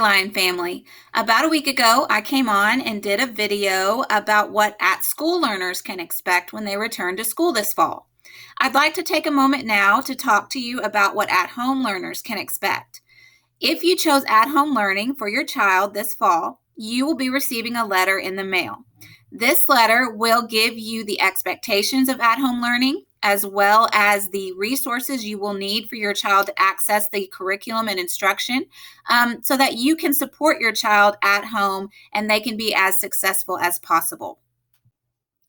Dandelion family. About a week ago, I came on and did a video about what at-school learners can expect when they return to school this fall. I'd like to take a moment now to talk to you about what at-home learners can expect. If you chose at-home learning for your child this fall, you will be receiving a letter in the mail. This letter will give you the expectations of at-home learning, as well as the resources you will need for your child to access the curriculum and instruction, so that you can support your child at home and they can be as successful as possible.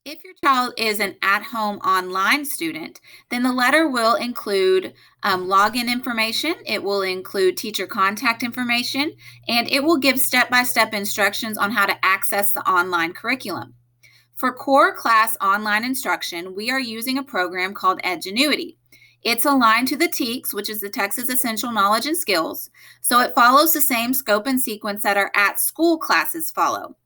If your child is an at-home online student, then the letter will include login information, it will include teacher contact information, and it will give step-by-step instructions on how to access the online curriculum. For core class online instruction, we are using a program called Edgenuity. It's aligned to the TEKS, which is the Texas Essential Knowledge and Skills, so it follows the same scope and sequence that our at-school classes follow.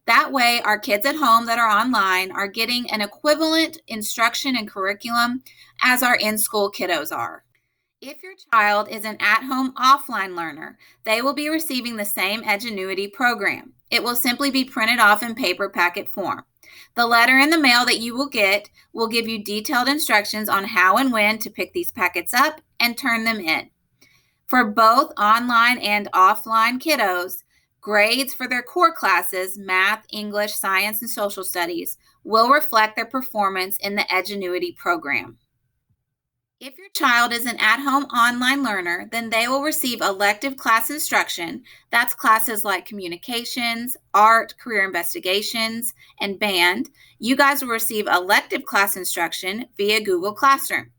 That way, our kids at home that are online are getting an equivalent instruction and curriculum as our in-school kiddos are. If your child is an at-home offline learner, they will be receiving the same Edgenuity program. It will simply be printed off in paper packet form. The letter in the mail that you will get will give you detailed instructions on how and when to pick these packets up and turn them in. For both online and offline kiddos, grades for their core classes, math, English, science, and social studies, will reflect their performance in the Edgenuity program. If your child is an at-home online learner, then they will receive elective class instruction. That's classes like communications, art, career investigations, and band. You guys will receive elective class instruction via Google Classroom.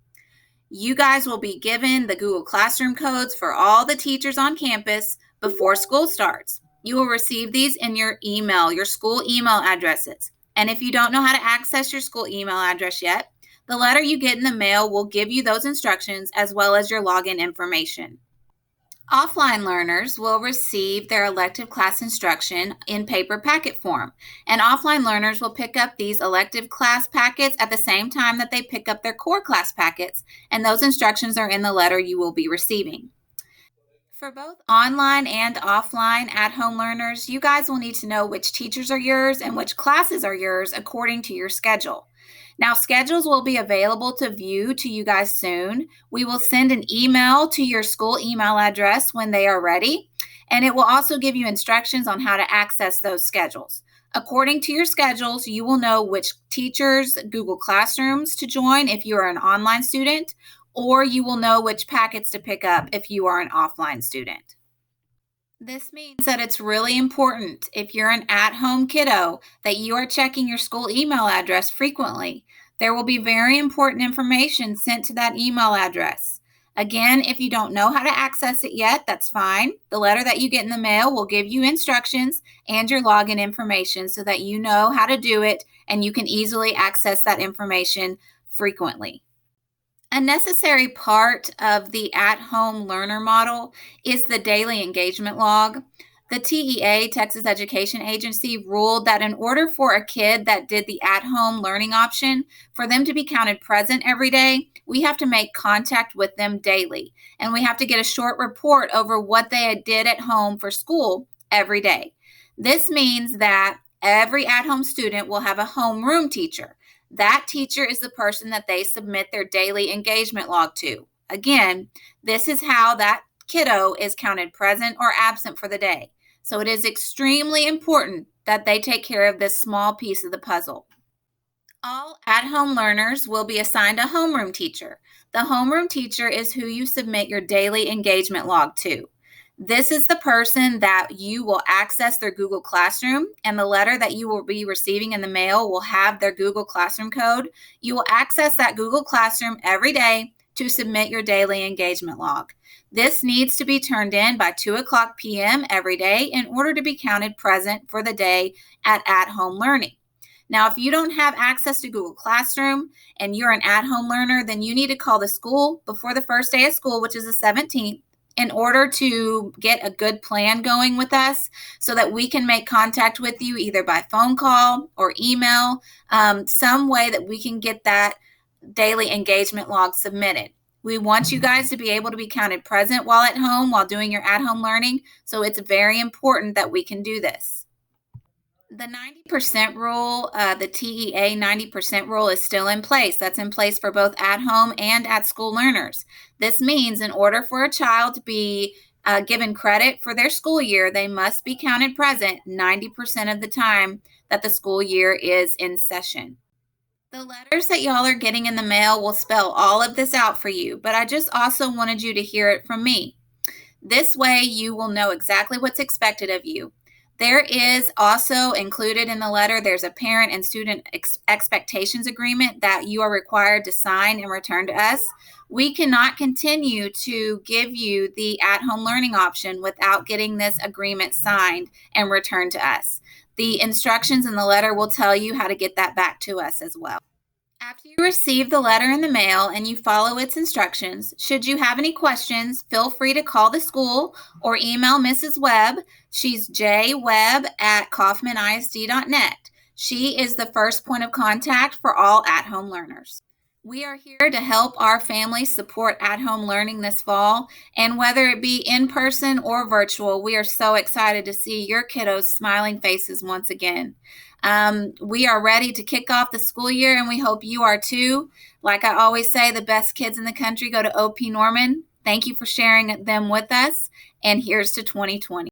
You guys will be given the Google Classroom codes for all the teachers on campus before school starts. You will receive these in your email, your school email addresses. And if you don't know how to access your school email address yet, the letter you get in the mail will give you those instructions as well as your login information. Offline learners will receive their elective class instruction in paper packet form, and offline learners will pick up these elective class packets at the same time that they pick up their core class packets, and those instructions are in the letter you will be receiving. For both online and offline at-home learners, you guys will need to know which teachers are yours and which classes are yours according to your schedule. Now, schedules will be available to view to you guys soon. We will send an email to your school email address when they are ready, and it will also give you instructions on how to access those schedules. According to your schedules, you will know which teachers' Google Classrooms to join if you are an online student, or you will know which packets to pick up if you are an offline student. This means that it's really important, if you're an at-home kiddo, that you are checking your school email address frequently. There will be very important information sent to that email address. Again, if you don't know how to access it yet, that's fine. The letter that you get in the mail will give you instructions and your login information so that you know how to do it and you can easily access that information frequently. A necessary part of the at-home learner model is the daily engagement log. The TEA, Texas Education Agency, ruled that in order for a kid that did the at-home learning option, for them to be counted present every day, we have to make contact with them daily. And we have to get a short report over what they did at home for school every day. This means that every at-home student will have a homeroom teacher. That teacher is the person that they submit their daily engagement log to. Again, this is how that kiddo is counted present or absent for the day. So it is extremely important that they take care of this small piece of the puzzle. All at-home learners will be assigned a homeroom teacher. The homeroom teacher is who you submit your daily engagement log to. This is the person that you will access their Google Classroom, and the letter that you will be receiving in the mail will have their Google Classroom code. You will access that Google Classroom every day to submit your daily engagement log. This needs to be turned in by 2:00 p.m. every day in order to be counted present for the day at-home learning. Now, if you don't have access to Google Classroom and you're an at-home learner, then you need to call the school before the first day of school, which is the 17th, in order to get a good plan going with us so that we can make contact with you either by phone call or email, some way that we can get that daily engagement log submitted. We want you guys to be able to be counted present while at home, while doing your at-home learning. So it's very important that we can do this. The 90% rule, the TEA 90% rule is still in place. That's in place for both at home and at school learners. This means in order for a child to be given credit for their school year, they must be counted present 90% of the time that the school year is in session. The letters that y'all are getting in the mail will spell all of this out for you, but I just also wanted you to hear it from me. This way you will know exactly what's expected of you. There is also included in the letter, there's a parent and student expectations agreement that you are required to sign and return to us. We cannot continue to give you the at-home learning option without getting this agreement signed and returned to us. The instructions in the letter will tell you how to get that back to us as well. After you receive the letter in the mail and you follow its instructions, should you have any questions, feel free to call the school or email Mrs. Webb. She's jwebb@kaufmanisd.net. She is the first point of contact for all at-home learners. We are here to help our families support at-home learning this fall, and whether it be in person or virtual, we are so excited to see your kiddos' smiling faces once again. We are ready to kick off the school year, and we hope you are too. Like I always say, the best kids in the country go to OP Norman. Thank you for sharing them with us, and here's to 2020.